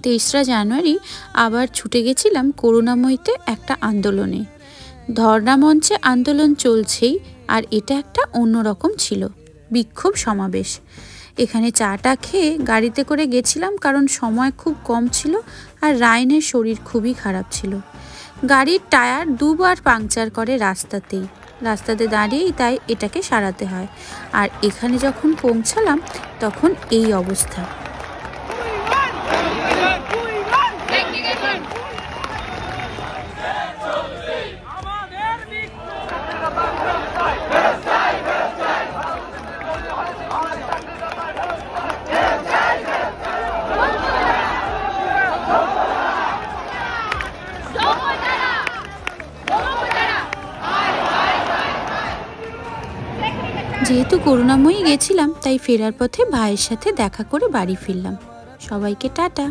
তেসরা জানুয়ারি আবার ছুটে গেছিলাম করুণাময়ীতে একটা আন্দোলনে। ধর্ণা মঞ্চে আন্দোলন চলছেই, আর এটা একটা অন্যরকম ছিল, বিক্ষোভ সমাবেশ। এখানে চাটা খেয়ে গাড়িতে করে গেছিলাম, কারণ সময় খুব কম ছিল আর রায়নের শরীর খুবই খারাপ ছিল। গাড়ির টায়ার দুবার পাংচার করে রাস্তাতে দাঁড়িয়েই, তাই এটাকে সারাতে হয়। আর এখানে যখন পৌঁছালাম তখন এই অবস্থা। যেহেতু করুণাময়ী গেছিলাম, তাই ফেরার পথে ভাইয়ের সাথে দেখা করে বাড়ি ফিরলাম। সবাইকে টাটা।